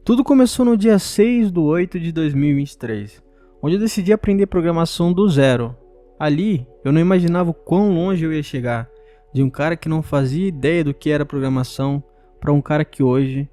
Tudo começou no dia 6/8/2023, onde eu decidi aprender programação do zero. Ali, eu não imaginava o quão longe eu ia chegar, de um cara que não fazia ideia do que era programação, para um cara que hoje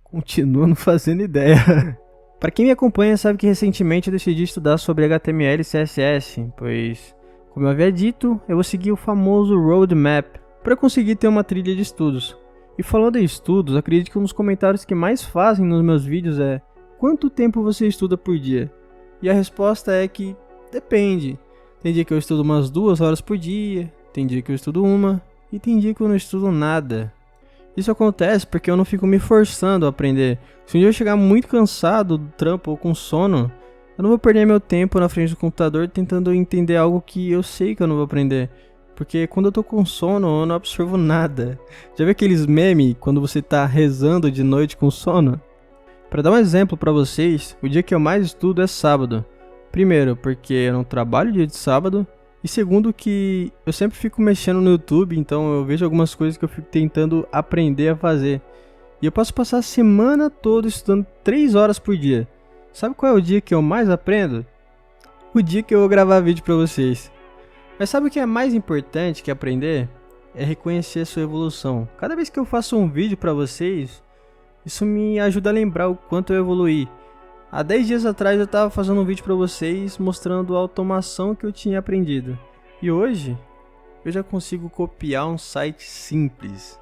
continua não fazendo ideia. Para quem me acompanha sabe que recentemente eu decidi estudar sobre HTML e CSS, pois, como eu havia dito, eu vou seguir o famoso roadmap para conseguir ter uma trilha de estudos. E falando em estudos, acredito que um dos comentários que mais fazem nos meus vídeos é: quanto tempo você estuda por dia? E a resposta é que depende. Tem dia que eu estudo umas 2 horas por dia, tem dia que eu estudo uma, e tem dia que eu não estudo nada. Isso acontece porque eu não fico me forçando a aprender. Se um dia eu chegar muito cansado do trampo ou com sono, eu não vou perder meu tempo na frente do computador tentando entender algo que eu sei que eu não vou aprender. Porque quando eu tô com sono, eu não absorvo nada. Já viu aqueles memes quando você tá rezando de noite com sono? Para dar um exemplo para vocês, o dia que eu mais estudo é sábado. Primeiro, porque eu não trabalho dia de sábado. E segundo, que eu sempre fico mexendo no YouTube, então eu vejo algumas coisas que eu fico tentando aprender a fazer. E eu posso passar a semana toda estudando 3 horas por dia. Sabe qual é o dia que eu mais aprendo? O dia que eu vou gravar vídeo para vocês. Mas sabe o que é mais importante que aprender? É reconhecer a sua evolução. Cada vez que eu faço um vídeo para vocês, isso me ajuda a lembrar o quanto eu evoluí. Há 10 dias atrás eu estava fazendo um vídeo para vocês mostrando a automação que eu tinha aprendido. E hoje eu já consigo copiar um site simples.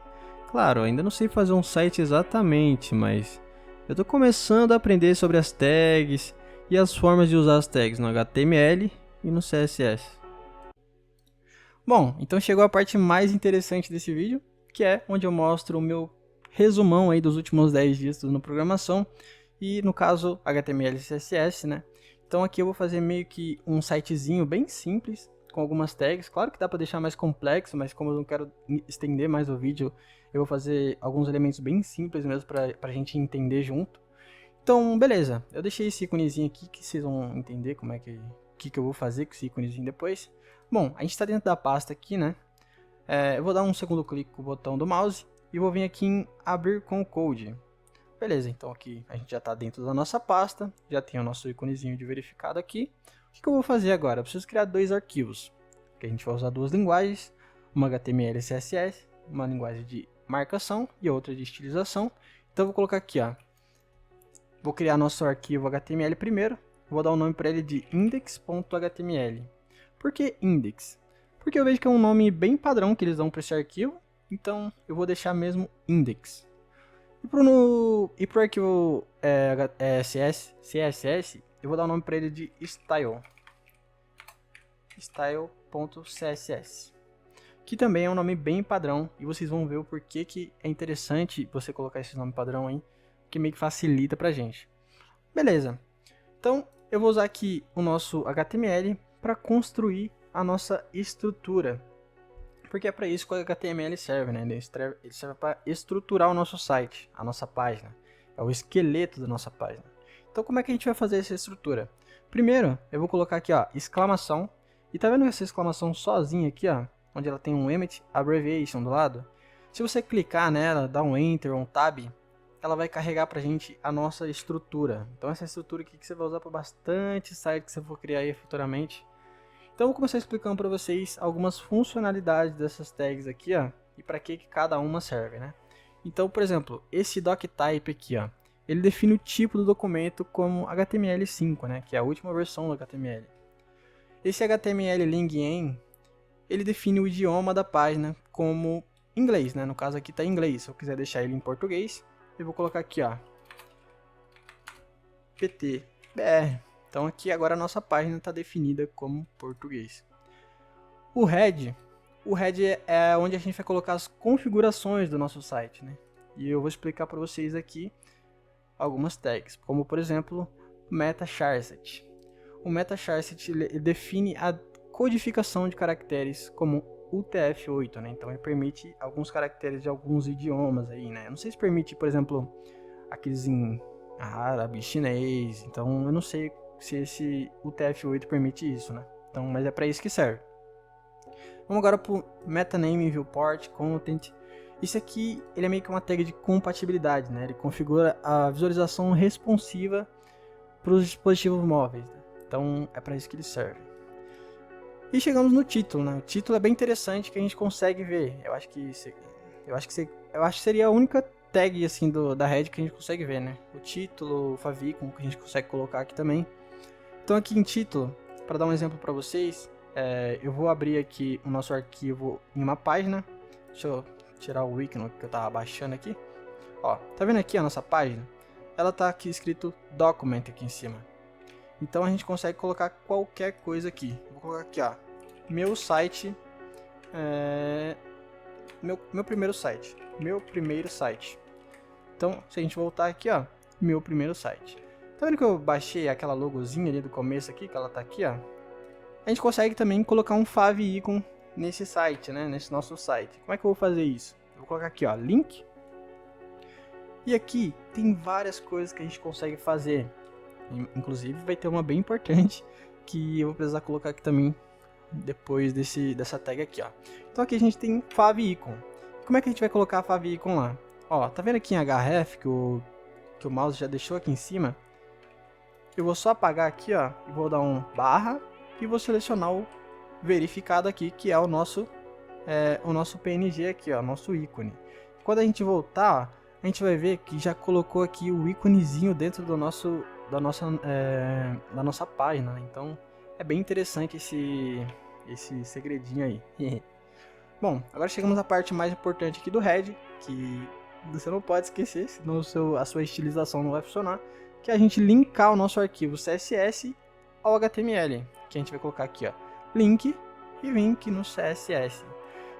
Claro, ainda não sei fazer um site exatamente, mas eu estou começando a aprender sobre as tags e as formas de usar as tags no HTML e no CSS. Bom, então chegou a parte mais interessante desse vídeo, que é onde eu mostro o meu resumão aí dos últimos 10 dias estudando programação. E no caso, HTML e CSS, né? Então aqui eu vou fazer meio que um sitezinho bem simples, com algumas tags. Claro que dá para deixar mais complexo, mas como eu não quero estender mais o vídeo, eu vou fazer alguns elementos bem simples mesmo para a gente entender junto. Então, beleza. Eu deixei esse íconezinho aqui que vocês vão entender como é que eu vou fazer com esse íconezinho depois. Bom, a gente está dentro da pasta aqui, né? Eu vou dar um segundo clique com o botão do mouse e vou vir aqui em abrir com code. Beleza, então aqui a gente já está dentro da nossa pasta, já tem o nosso íconezinho de verificado aqui. O que eu vou fazer agora? Eu preciso criar 2 arquivos, que a gente vai usar 2 linguagens, uma HTML e CSS, uma linguagem de marcação e outra de estilização. Então eu vou colocar aqui, ó, vou criar nosso arquivo HTML primeiro, vou dar o nome para ele de index.html. Por que index? Porque eu vejo que é um nome bem padrão que eles dão para esse arquivo, então eu vou deixar mesmo index. E pro arquivo CSS, eu vou dar o nome para ele de style.css, que também é um nome bem padrão, e vocês vão ver o porquê que é interessante você colocar esse nome padrão aí, que meio que facilita pra gente. Beleza, então eu vou usar aqui o nosso HTML para construir a nossa estrutura. Porque é para isso que o HTML serve, né? Ele serve para estruturar o nosso site, a nossa página. É o esqueleto da nossa página. Então, como é que a gente vai fazer essa estrutura? Primeiro, eu vou colocar aqui, ó, exclamação. E tá vendo essa exclamação sozinha aqui, ó? Onde ela tem um Emmet Abbreviation do lado? Se você clicar nela, dar um Enter ou um Tab, ela vai carregar pra gente a nossa estrutura. Então, essa estrutura aqui que você vai usar para bastante site que você for criar aí futuramente. Então eu vou começar explicando para vocês algumas funcionalidades dessas tags aqui, ó, e para que cada uma serve, né? Então, por exemplo, esse doctype aqui, ó, ele define o tipo do documento como HTML5, né, que é a última versão do HTML. Esse HTML-ling-en, ele define o idioma da página como inglês, né? No caso aqui está em inglês. Se eu quiser deixar ele em português, eu vou colocar aqui, ó, PTBR. Então aqui agora a nossa página está definida como português. O head é onde a gente vai colocar as configurações do nosso site, né? E eu vou explicar para vocês aqui algumas tags, como por exemplo, meta charset. O meta charset define a codificação de caracteres como UTF-8, né? Então ele permite alguns caracteres de alguns idiomas aí, né? Eu não sei se permite, por exemplo, aqueles em árabe, chinês. Então eu não sei se esse UTF-8 permite isso, né? Então, mas é para isso que serve. Vamos agora para o Meta Name Viewport Content. Isso aqui, ele é meio que uma tag de compatibilidade, né? Ele configura a visualização responsiva para os dispositivos móveis, né? Então, é para isso que ele serve. E chegamos no título, né? O título é bem interessante que a gente consegue ver. Eu acho que seria a única tag assim da Red que a gente consegue ver, né? O título, o favicon que a gente consegue colocar aqui também. Então aqui em título, para dar um exemplo para vocês, eu vou abrir aqui o nosso arquivo em uma página. Deixa eu tirar o ícone que eu tava baixando aqui. Ó, tá vendo aqui a nossa página? Ela tá aqui escrito Document aqui em cima. Então a gente consegue colocar qualquer coisa aqui. Vou colocar aqui, ó, meu site, meu primeiro site. Então, se a gente voltar aqui, ó, meu primeiro site. Tá vendo que eu baixei aquela logozinha ali do começo aqui, que ela tá aqui, ó? A gente consegue também colocar um favicon nesse site, né, nesse nosso site. Como é que eu vou fazer isso? Eu vou colocar aqui, ó, link. E aqui tem várias coisas que a gente consegue fazer. Inclusive vai ter uma bem importante que eu vou precisar colocar aqui também depois dessa tag aqui, ó. Então aqui a gente tem favicon. Como é que a gente vai colocar a favicon lá? Ó, tá vendo aqui em href que o mouse já deixou aqui em cima? Eu vou só apagar aqui, ó, e vou dar um barra e vou selecionar o verificado aqui, que é o nosso PNG aqui, ó, nosso ícone. Quando a gente voltar, ó, a gente vai ver que já colocou aqui o íconezinho dentro da nossa página, né? Então é bem interessante esse segredinho aí. Bom, agora chegamos à parte mais importante aqui do Red, que você não pode esquecer, senão a sua estilização não vai funcionar, que é a gente linkar o nosso arquivo CSS ao HTML, que a gente vai colocar aqui, ó, link e link no CSS.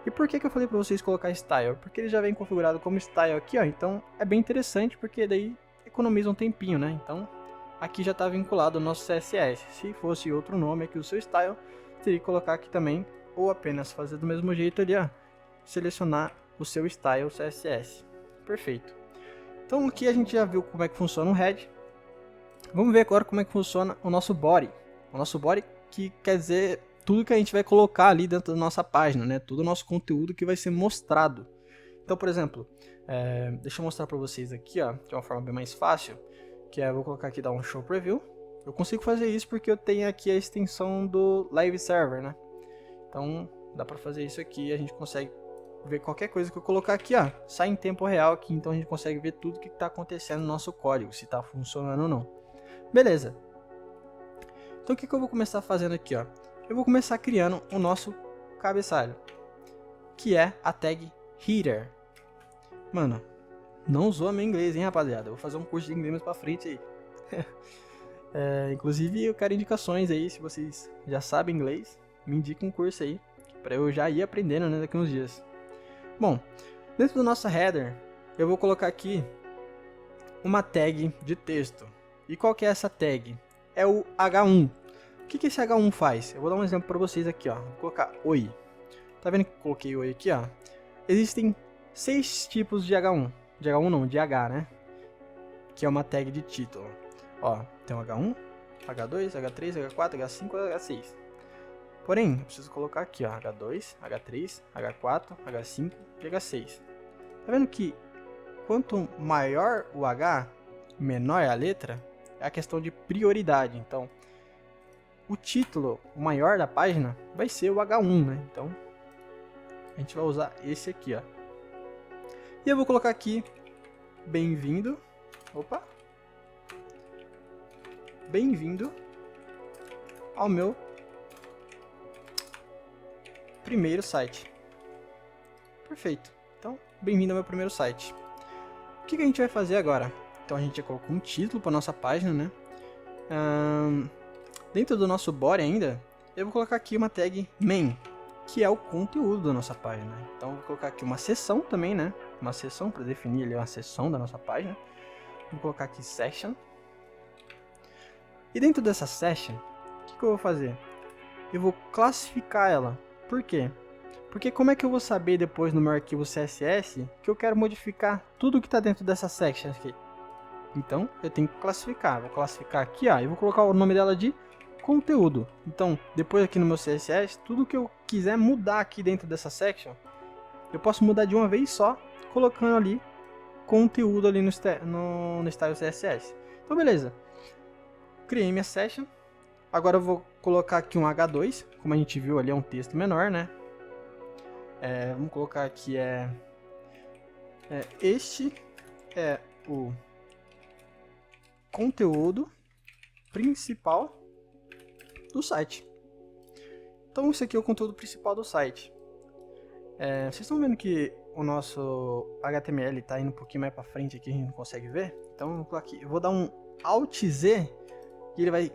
E por que eu falei para vocês colocar style? Porque ele já vem configurado como style aqui, ó, então é bem interessante, porque daí economiza um tempinho, né? Então aqui já está vinculado ao nosso CSS. Se fosse outro nome aqui, o seu style, teria que colocar aqui também, ou apenas fazer do mesmo jeito ali, ó, selecionar o seu style CSS. Perfeito. Então aqui a gente já viu como é que funciona o head. Vamos ver agora como é que funciona o nosso body. O nosso body, que quer dizer tudo que a gente vai colocar ali dentro da nossa página, né? Todo o nosso conteúdo que vai ser mostrado. Então, por exemplo, deixa eu mostrar para vocês aqui, ó, de uma forma bem mais fácil, que eu vou colocar aqui, dar um show preview. Eu consigo fazer isso porque eu tenho aqui a extensão do Live Server, né? Então, dá para fazer isso aqui e a gente consegue ver qualquer coisa que eu colocar aqui, ó, sai em tempo real aqui, então a gente consegue ver tudo que está acontecendo no nosso código, se está funcionando ou não. Beleza. Então o que eu vou começar fazendo aqui, ó? Eu vou começar criando o nosso cabeçalho, que é a tag header. Mano, não zoa meu inglês, hein, rapaziada? Eu vou fazer um curso de inglês mais pra frente aí. Inclusive eu quero indicações aí, se vocês já sabem inglês, me indiquem um curso aí, pra eu já ir aprendendo, né, daqui uns dias. Bom, dentro do nosso header, eu vou colocar aqui uma tag de texto. E qual que é essa tag? É o H1. O que esse H1 faz? Eu vou dar um exemplo para vocês aqui, ó. Vou colocar oi. Tá vendo que eu coloquei oi aqui, ó? Existem 6 tipos de H1. De H1 não, de H, né? Que é uma tag de título. Ó, tem o H1, H2, H3, H4, H5, H6. Porém, eu preciso colocar aqui, ó, H2, H3, H4, H5 e H6. Tá vendo que quanto maior o H, menor é a letra? É a questão de prioridade. Então, o título maior da página vai ser o H1, né? Então, a gente vai usar esse aqui, ó. E eu vou colocar aqui, bem-vindo. Opa! Bem-vindo ao meu primeiro site. Perfeito. Então, bem-vindo ao meu primeiro site. O que a gente vai fazer agora? Então, a gente já colocou um título para nossa página, né? Dentro do nosso body ainda, eu vou colocar aqui uma tag main, que é o conteúdo da nossa página. Então, eu vou colocar aqui uma seção também, né? Uma seção para definir ali uma seção da nossa página. Vou colocar aqui section. E dentro dessa section, o que eu vou fazer? Eu vou classificar ela. Por quê? Porque como é que eu vou saber depois no meu arquivo CSS que eu quero modificar tudo que está dentro dessa section aqui? Então, eu tenho que classificar. Vou classificar aqui, ó, e vou colocar o nome dela de conteúdo. Então, depois aqui no meu CSS, tudo que eu quiser mudar aqui dentro dessa section, eu posso mudar de uma vez só, colocando ali conteúdo ali no style CSS. Então beleza, criei minha session. Agora eu vou colocar aqui um H2, como a gente viu ali é um texto menor, né? Vamos colocar aqui este é o conteúdo principal do site. Então isso aqui é o conteúdo principal do site. Vocês estão vendo que o nosso HTML está indo um pouquinho mais para frente aqui, a gente não consegue ver? Então eu vou colocar aqui, eu vou dar um Alt Z e ele vai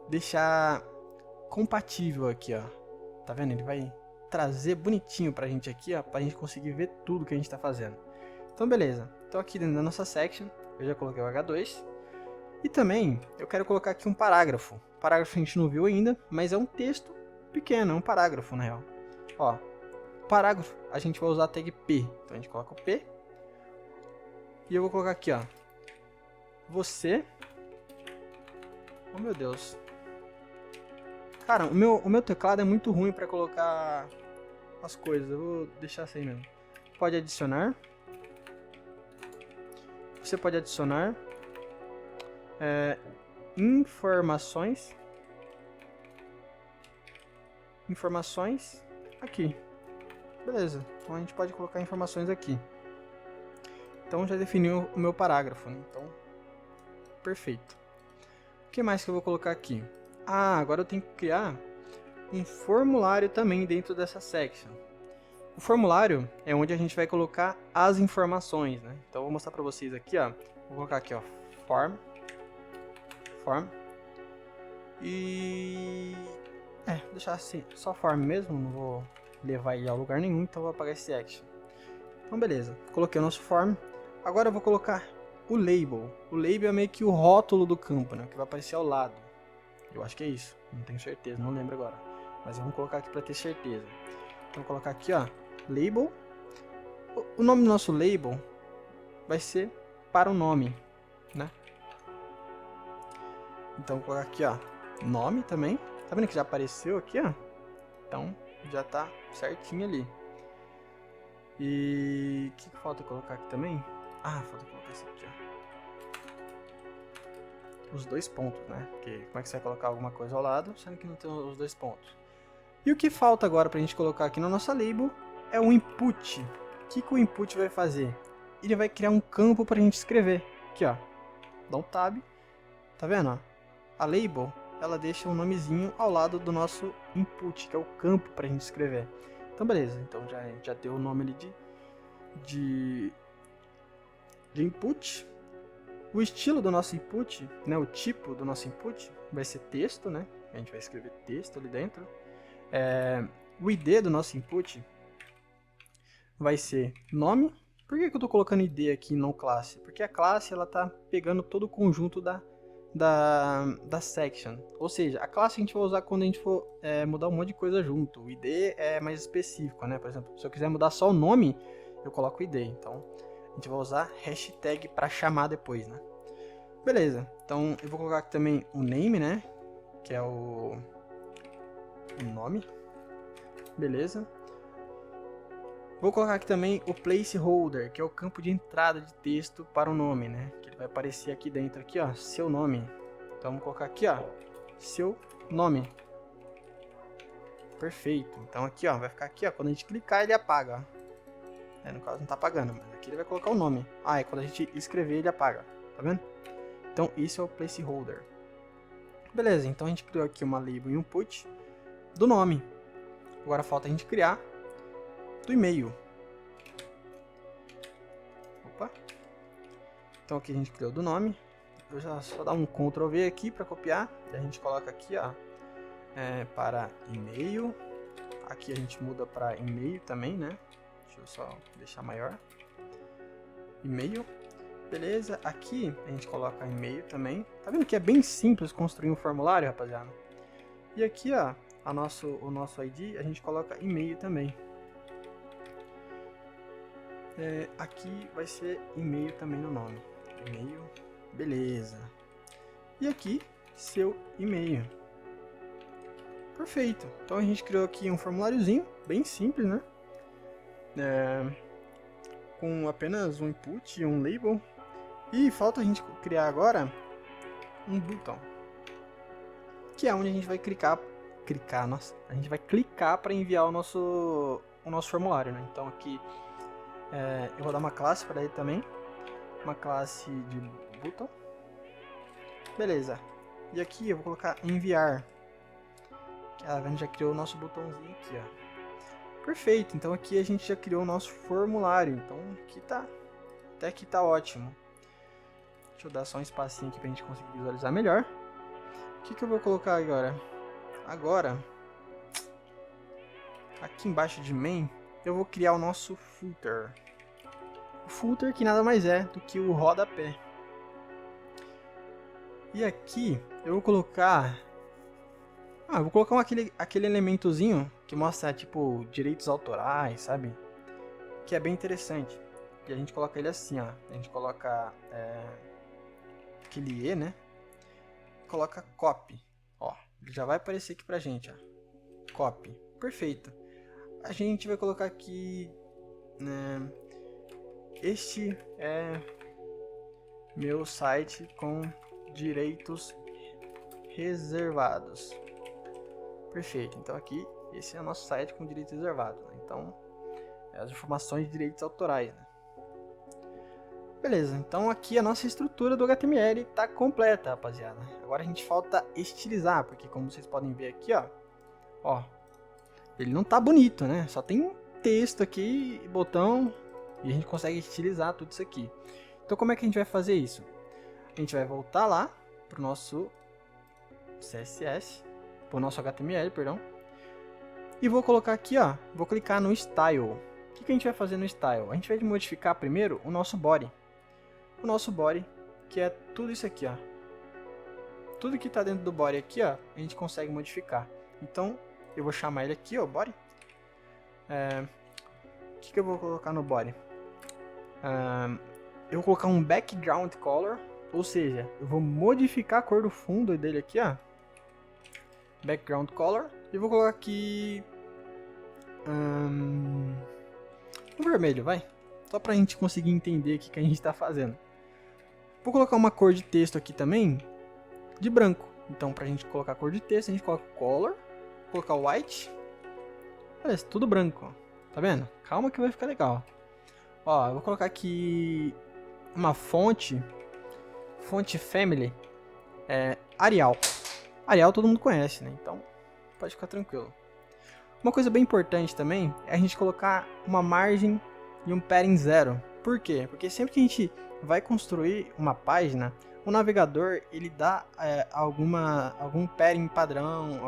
deixar compatível aqui, ó. Tá vendo? Ele vai trazer bonitinho pra gente aqui, ó, pra gente conseguir ver tudo que a gente tá fazendo. Então beleza. Então aqui dentro da nossa section, eu já coloquei o H2. E também eu quero colocar aqui um parágrafo. O parágrafo a gente não viu ainda, mas é um texto pequeno, é um parágrafo na real. Ó, parágrafo, a gente vai usar a tag P. Então a gente coloca o P. E eu vou colocar aqui, ó. Você... Oh meu Deus. Cara, o meu teclado é muito ruim para colocar as coisas. Eu vou deixar assim mesmo. Pode adicionar. Você pode adicionar informações. Informações aqui. Beleza. Então a gente pode colocar informações aqui. Então já definiu o meu parágrafo, né? Então, perfeito. O que mais que eu vou colocar aqui? Agora eu tenho que criar um formulário também dentro dessa section. O formulário é onde a gente vai colocar as informações, né? Então eu vou mostrar para vocês aqui, ó. Vou colocar aqui, ó, form. E vou deixar assim, só form mesmo, não vou levar ele a lugar nenhum, então eu vou apagar esse action. Então beleza, coloquei o nosso form. Agora eu vou colocar o label. O label é meio que o rótulo do campo, né? Que vai aparecer ao lado. Eu acho que é isso, não tenho certeza, não lembro agora. Mas vamos colocar aqui para ter certeza. Então vou colocar aqui, ó, label. O nome do nosso label vai ser para o nome, né? Então vou colocar aqui, ó, nome também. Tá vendo que já apareceu aqui, ó? Então já tá certinho ali. E o que falta colocar aqui também? Falta colocar isso aqui, ó. Os dois pontos, né? Porque como é que você vai colocar alguma coisa ao lado, sendo que não tem os dois pontos? E o que falta agora pra gente colocar aqui na nossa label é o input. O que o input vai fazer? Ele vai criar um campo pra gente escrever. Aqui, ó. Dá um tab. Tá vendo, ó? A label, ela deixa um nomezinho ao lado do nosso input, que é o campo pra gente escrever. Então, beleza. Então, já deu o nome ali de input. O estilo do nosso input, né, o tipo do nosso input vai ser texto, né? A gente vai escrever texto ali dentro. O ID do nosso input vai ser nome. Por que eu estou colocando ID aqui e não classe? Porque a classe ela tá pegando todo o conjunto da section. Ou seja, a classe a gente vai usar quando a gente for mudar um monte de coisa junto. O ID é mais específico, né? Por exemplo, se eu quiser mudar só o nome, eu coloco o ID. Então, a gente vai usar hashtag para chamar depois, né? Beleza. Então, eu vou colocar aqui também o name, né? Que é o nome. Beleza. Vou colocar aqui também o placeholder, que é o campo de entrada de texto para o nome, né? Que ele vai aparecer aqui dentro, aqui, ó, seu nome. Então, vamos colocar aqui, ó, seu nome. Perfeito. Então, aqui, ó, vai ficar aqui, ó, quando a gente clicar, ele apaga, ó. No caso não tá apagando, mas aqui ele vai colocar o nome. E quando a gente escrever, ele apaga. Tá vendo? Então, isso é o placeholder. Beleza, então a gente criou aqui uma label input do nome. Agora falta a gente criar do e-mail. Opa. Então aqui a gente criou do nome. Eu já só dar um Ctrl V aqui para copiar. E a gente coloca aqui, ó, para e-mail. Aqui a gente muda para e-mail também, né? Deixa eu só deixar maior. E-mail. Beleza, aqui a gente coloca e-mail também. Tá vendo que é bem simples construir um formulário, rapaziada? E aqui, ó, o nosso ID, a gente coloca e-mail também. Aqui vai ser e-mail também no nome. E-mail, beleza. E aqui, seu e-mail. Perfeito. Então a gente criou aqui um formuláriozinho, bem simples, né? com apenas um input e um label. E falta a gente criar agora um botão, que é onde a gente vai clicar, a gente vai clicar para enviar o nosso formulário, né? Então aqui eu vou dar uma classe para ele também, uma classe de botão, beleza. E aqui eu vou colocar enviar, que a gente já criou o nosso botãozinho aqui, ó. Perfeito, então aqui a gente já criou o nosso formulário, então aqui tá, até aqui tá ótimo. Deixa eu dar só um espacinho aqui pra gente conseguir visualizar melhor. O que eu vou colocar agora? Agora, aqui embaixo de main, eu vou criar o nosso footer. O footer que nada mais é do que o rodapé. E aqui eu vou colocar... aquele elementozinho que mostra, tipo, direitos autorais, sabe? Que é bem interessante. E a gente coloca ele assim, ó. A gente coloca aquele E, né? Coloca copy. Ó, ele já vai aparecer aqui pra gente, ó. Copy. Perfeito. A gente vai colocar aqui, né? Este é meu site com direitos reservados. Perfeito. Então aqui, esse é o nosso site com direitos reservados, né? Então, as informações de direitos autorais, né? Beleza, então aqui a nossa estrutura do HTML está completa, rapaziada. Agora a gente falta estilizar, porque como vocês podem ver aqui, ó, ele não tá bonito, né? Só tem texto aqui, botão, e a gente consegue estilizar tudo isso aqui. Então como é que a gente vai fazer isso? A gente vai voltar lá pro nosso CSS, pro nosso HTML, perdão, e vou colocar aqui, ó, vou clicar no Style. O que a gente vai fazer no Style? A gente vai modificar primeiro o nosso body. O nosso body, que é tudo isso aqui, ó. Tudo que está dentro do body aqui, ó, a gente consegue modificar. Então, eu vou chamar ele aqui, ó, body. O que eu vou colocar no body? Eu vou colocar um background color, ou seja, eu vou modificar a cor do fundo dele aqui, ó. Background color. E vou colocar aqui um vermelho, vai. Só pra gente conseguir entender o que a gente está fazendo. Vou colocar uma cor de texto aqui também, de branco. Então, pra gente colocar a cor de texto, a gente coloca color, colocar white. Olha, tudo branco, ó. Tá vendo? Calma que vai ficar legal. Ó, eu vou colocar aqui uma fonte family, Arial. Arial todo mundo conhece, né? Então, pode ficar tranquilo. Uma coisa bem importante também é a gente colocar uma margem e um padding 0. Por quê? Porque sempre que a gente vai construir uma página, o navegador ele dá algum padding padrão,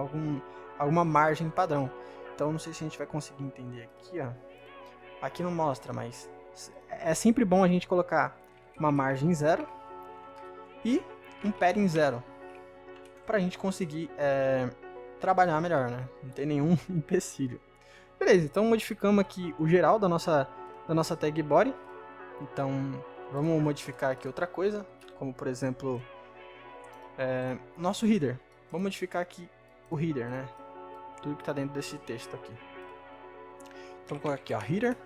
alguma margem padrão. Então não sei se a gente vai conseguir entender aqui, ó. Aqui não mostra, mas é sempre bom a gente colocar uma margem 0 e um padding 0 para a gente conseguir trabalhar melhor, né? Não tem nenhum empecilho. Beleza, então modificamos aqui o geral da nossa tag body. Então vamos modificar aqui outra coisa, como por exemplo nosso header. Vamos modificar aqui o header, né? Tudo que está dentro desse texto aqui. Então vou colocar aqui, ó, header.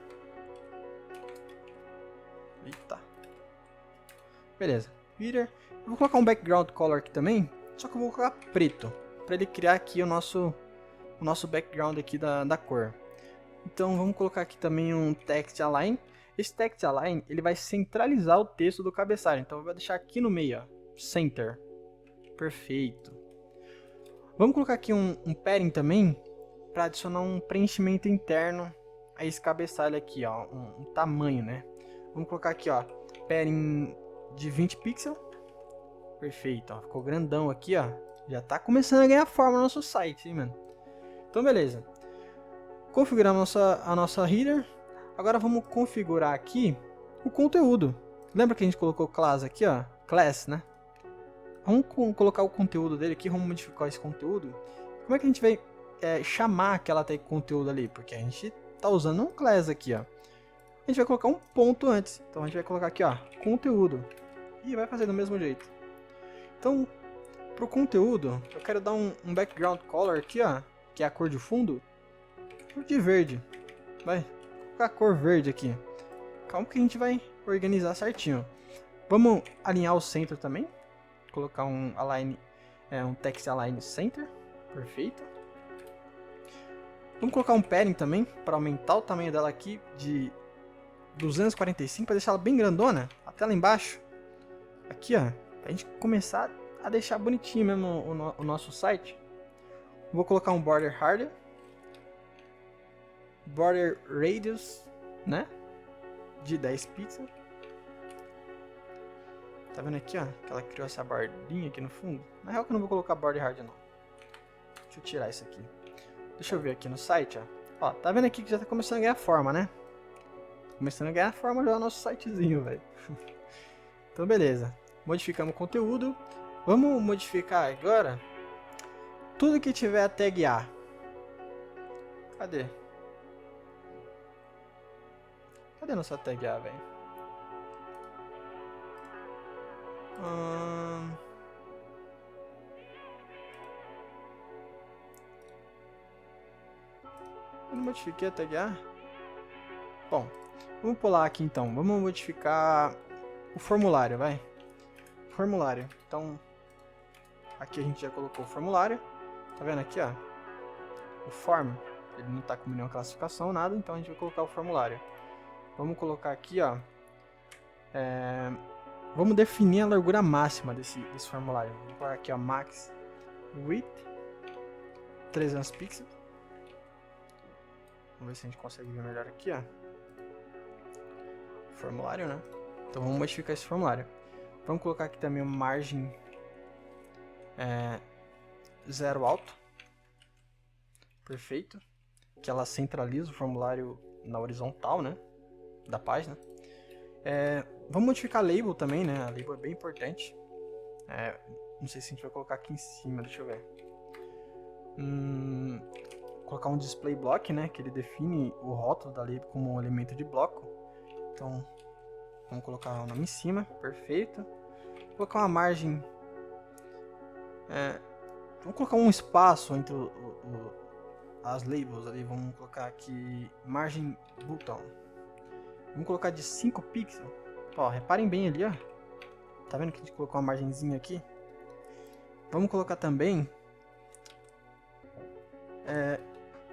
Eita. Beleza, header. Eu vou colocar um background color aqui também, só que eu vou colocar preto, para ele criar aqui o nosso background aqui da cor. Então vamos colocar aqui também um text align. Esse text align ele vai centralizar o texto do cabeçalho. Então eu vou deixar aqui no meio, ó, center. Perfeito. Vamos colocar aqui um padding também para adicionar um preenchimento interno a esse cabeçalho aqui, ó, um tamanho, né? Vamos colocar aqui, ó, padding de 20 pixels. Perfeito, ó, ficou grandão aqui, ó. Já tá começando a ganhar forma no nosso site, hein, mano? Então beleza. Configuramos a nossa header. Agora vamos configurar aqui o conteúdo. Lembra que a gente colocou class aqui, ó? Class, né? Vamos colocar o conteúdo dele aqui, vamos modificar esse conteúdo. Como é que a gente vai chamar aquela tag conteúdo ali? Porque a gente tá usando um class aqui, ó. A gente vai colocar um ponto antes. Então a gente vai colocar aqui, ó, conteúdo. E vai fazer do mesmo jeito. Então, pro conteúdo, eu quero dar um background color aqui, ó, que é a cor de fundo, de verde. Vai, colocar a cor verde aqui. Calma que a gente vai organizar certinho. Vamos alinhar o centro também. Colocar um text align center. Perfeito. Vamos colocar um padding também, para aumentar o tamanho dela aqui de 245, para deixar ela bem grandona, até lá embaixo. Aqui, ó, pra gente começar a deixar bonitinho mesmo o nosso site. Vou colocar um border harder. Border radius, né? De 10 pixels. Tá vendo aqui, ó? Que ela criou essa bordinha aqui no fundo. Na real que eu não vou colocar border harder não. Deixa eu tirar isso aqui. Deixa eu ver aqui no site, ó. Ó, tá vendo aqui que já tá começando a ganhar forma, né? Começando a ganhar forma já o nosso sitezinho, velho. Então, beleza. Modificamos o conteúdo. Vamos modificar agora tudo que tiver a tag A. Cadê? Cadê nossa tag A, velho? Eu não modifiquei a tag A? Bom, vamos pular aqui então. Vamos modificar o formulário, vai. Formulário. Então, aqui a gente já colocou o formulário. Tá vendo aqui, ó? O form. Ele não tá com nenhuma classificação, nada. Então a gente vai colocar o formulário. Vamos colocar aqui, ó. Vamos definir a largura máxima desse formulário. Vou colocar aqui, ó. Max width 300 pixels. Vamos ver se a gente consegue ver melhor aqui, ó. Formulário, né? Então vamos modificar esse formulário. Vamos colocar aqui também uma margem 0 alto. Perfeito. Que ela centraliza o formulário na horizontal, né? Da página. Vamos modificar a label também, né? A label é bem importante. Não sei se a gente vai colocar aqui em cima, deixa eu ver. Colocar um display block, né? Que ele define o rótulo da label como um elemento de bloco. Então, vamos colocar o nome em cima, perfeito. Vou colocar uma margem. Vamos colocar um espaço entre as labels ali. Vamos colocar aqui margem button. Vamos colocar de 5 pixels. Ó, reparem bem ali, ó. Tá vendo que a gente colocou uma margenzinha aqui? Vamos colocar também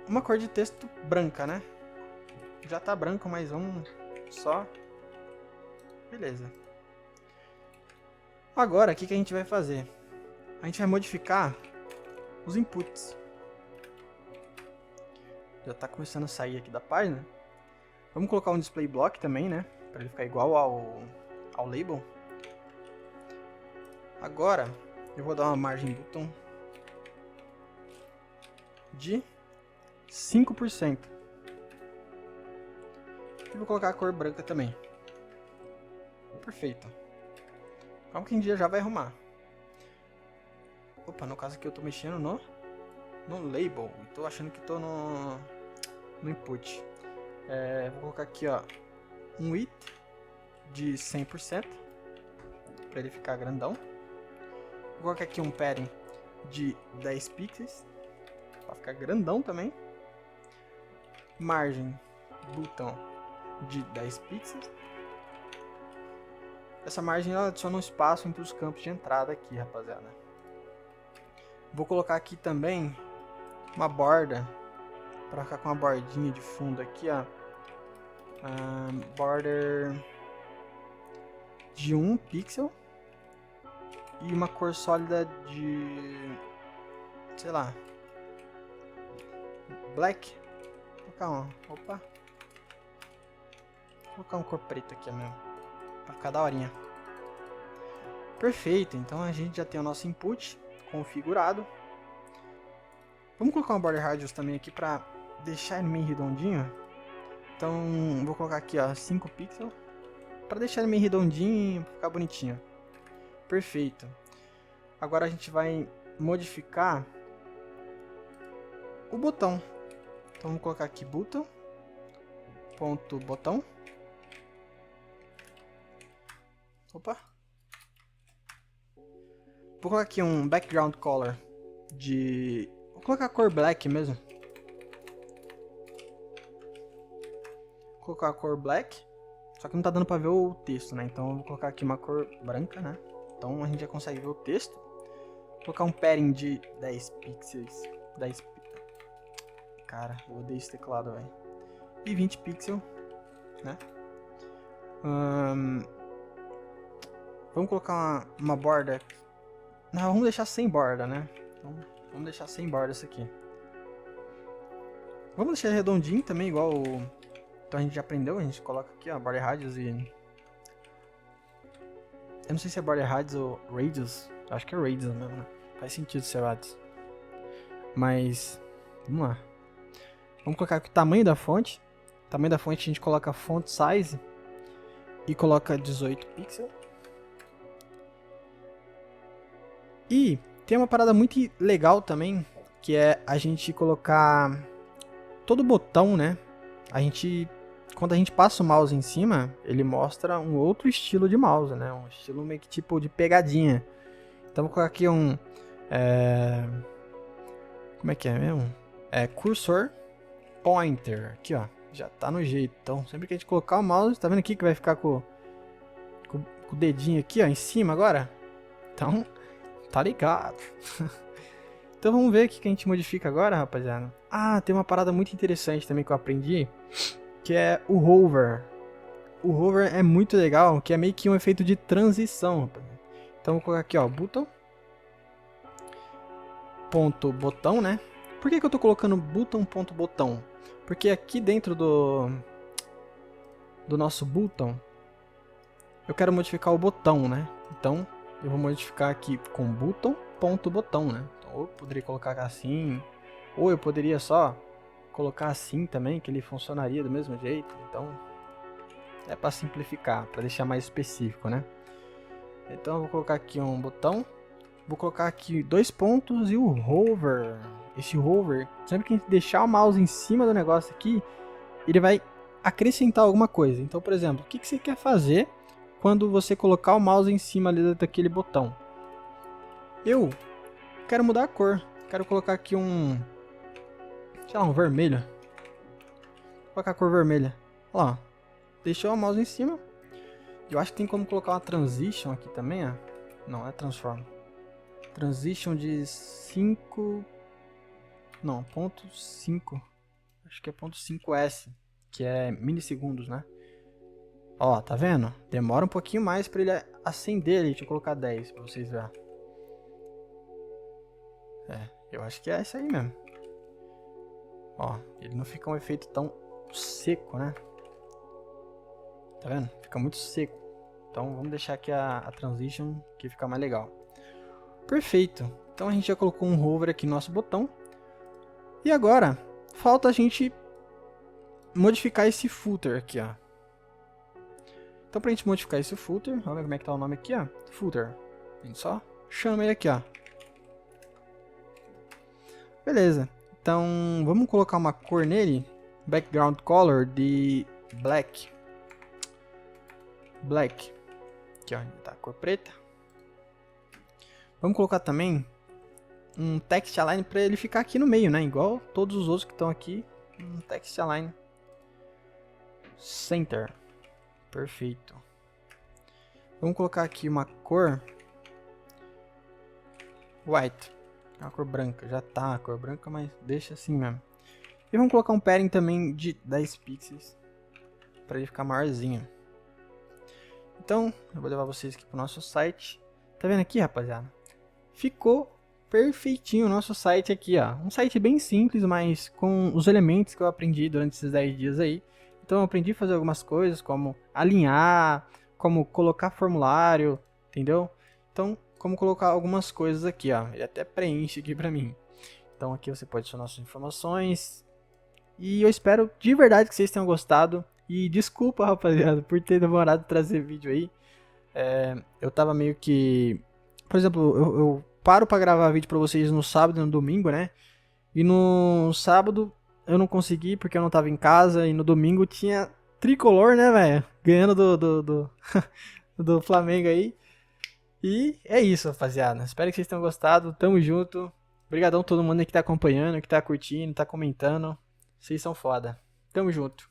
uma cor de texto branca, né? Já tá branco, mas vamos só. Beleza. Agora, o que a gente vai fazer? A gente vai modificar os inputs. Já tá começando a sair aqui da página. Vamos colocar um display block também, né? Para ele ficar igual ao label. Agora, eu vou dar uma margem button de 5%. E vou colocar a cor branca também. Perfeito. Calma que a gente já vai arrumar. Opa, no caso aqui eu tô mexendo no label. E tô achando que tô no input. Vou colocar aqui, ó, um width de 100%. Para ele ficar grandão. Vou colocar aqui um padding de 10 pixels. Para ficar grandão também. Margem botão de 10 pixels. Essa margem ela adiciona um espaço entre os campos de entrada aqui, rapaziada. Vou colocar aqui também uma borda, para ficar com uma bordinha de fundo aqui, ó. Border de 1 pixel e uma cor sólida de, sei lá, black. Vou colocar uma cor preta aqui mesmo, para ficar daorinha. Perfeito, então a gente já tem o nosso input configurado. Vamos colocar uma border radius também aqui para deixar ele meio redondinho. Então vou colocar aqui, ó, 5 pixels para deixar ele meio redondinho, pra ficar bonitinho. Perfeito. Agora a gente vai modificar o botão. Então vamos colocar aqui button ponto botão. Opa. Vou colocar aqui um background color de... Vou colocar a cor black mesmo. Vou colocar a cor black. Só que não tá dando pra ver o texto, né? Então eu vou colocar aqui uma cor branca, né? Então a gente já consegue ver o texto. Vou colocar um padding de 10 pixels. Cara, eu odeio esse teclado, velho. E 20 pixels, né? Vamos colocar uma borda. Não, vamos deixar sem borda, né? Então, vamos deixar sem borda isso aqui. Vamos deixar redondinho também, igual o... Então a gente já aprendeu, a gente coloca aqui, ó, border radius e... Eu não sei se é border radius ou radius. Acho que é radius mesmo, né? Faz sentido ser radius. Mas, vamos lá. Vamos colocar aqui o tamanho da fonte. O tamanho da fonte a gente coloca font size e coloca 18 pixels. E tem uma parada muito legal também, que é a gente colocar todo botão, né? Quando a gente passa o mouse em cima, ele mostra um outro estilo de mouse, né? Um estilo meio que tipo de pegadinha. Então vou colocar aqui um... Como é que é mesmo? Cursor pointer. Aqui, ó. Já tá no jeito. Então sempre que a gente colocar o mouse, tá vendo aqui que vai ficar com o dedinho aqui, ó, em cima agora? Então... Tá ligado. Então vamos ver o que a gente modifica agora, rapaziada. Ah, tem uma parada muito interessante também que eu aprendi, que é o hover. O hover é muito legal, que é meio que um efeito de transição, rapaziada. Então vou colocar aqui, ó, button. Ponto botão, né? Por que eu tô colocando button ponto botão? Porque aqui dentro do nosso button, eu quero modificar o botão, né? Então eu vou modificar aqui com button ponto botão, né? Então, ou eu poderia colocar assim, ou eu poderia só colocar assim também, que ele funcionaria do mesmo jeito. Então é para simplificar, para deixar mais específico, né? Então eu vou colocar aqui um botão, vou colocar aqui 2 pontos e o hover. Esse hover, sempre que a gente deixar o mouse em cima do negócio aqui, ele vai acrescentar alguma coisa. Então, por exemplo, o que você quer fazer quando você colocar o mouse em cima ali daquele botão? Eu quero mudar a cor. Quero colocar aqui um... sei lá, um vermelho. Vou colocar a cor vermelha. Olha lá. Deixou o mouse em cima. Eu acho que tem como colocar uma transition aqui também, ó. Não, é transform. Transition de 5... Não, ponto 5. Acho que é ponto 5S. Que é milissegundos, né? Ó, tá vendo? Demora um pouquinho mais pra ele acender ali. Deixa eu colocar 10 pra vocês verem. Eu acho que é isso aí mesmo. Ó, ele não fica um efeito tão seco, né? Tá vendo? Fica muito seco. Então vamos deixar aqui a transition, que fica mais legal. Perfeito. Então a gente já colocou um hover aqui no nosso botão. E agora, falta a gente modificar esse footer aqui, ó. Então pra gente modificar esse footer, vamos ver como é que tá o nome aqui, ó. Footer. A gente só chama ele aqui, ó. Beleza. Então vamos colocar uma cor nele. Background color de black. Black. Aqui, ó. Tá a cor preta. Vamos colocar também um text align para ele ficar aqui no meio, né? Igual todos os outros que estão aqui. Um text align. Center. Perfeito. Vamos colocar aqui uma cor white. Uma cor branca. Já tá a cor branca, mas deixa assim mesmo. E vamos colocar um padding também de 10 pixels. Para ele ficar maiorzinho. Então, eu vou levar vocês aqui pro nosso site. Tá vendo aqui, rapaziada? Ficou perfeitinho o nosso site aqui, ó. Um site bem simples, mas com os elementos que eu aprendi durante esses 10 dias aí. Então eu aprendi a fazer algumas coisas, como alinhar, como colocar formulário, entendeu? Então, como colocar algumas coisas aqui, ó. Ele até preenche aqui pra mim. Então aqui você pode adicionar suas informações. E eu espero de verdade que vocês tenham gostado. E desculpa, rapaziada, por ter demorado a trazer vídeo aí. Eu tava meio que... Por exemplo, eu paro pra gravar vídeo pra vocês no sábado e no domingo, né? E no sábado eu não consegui porque eu não tava em casa. E no domingo tinha tricolor, né, velho? Ganhando do Flamengo aí. E é isso, rapaziada. Espero que vocês tenham gostado. Tamo junto. Obrigadão a todo mundo aí que tá acompanhando, que tá curtindo, tá comentando. Vocês são foda. Tamo junto.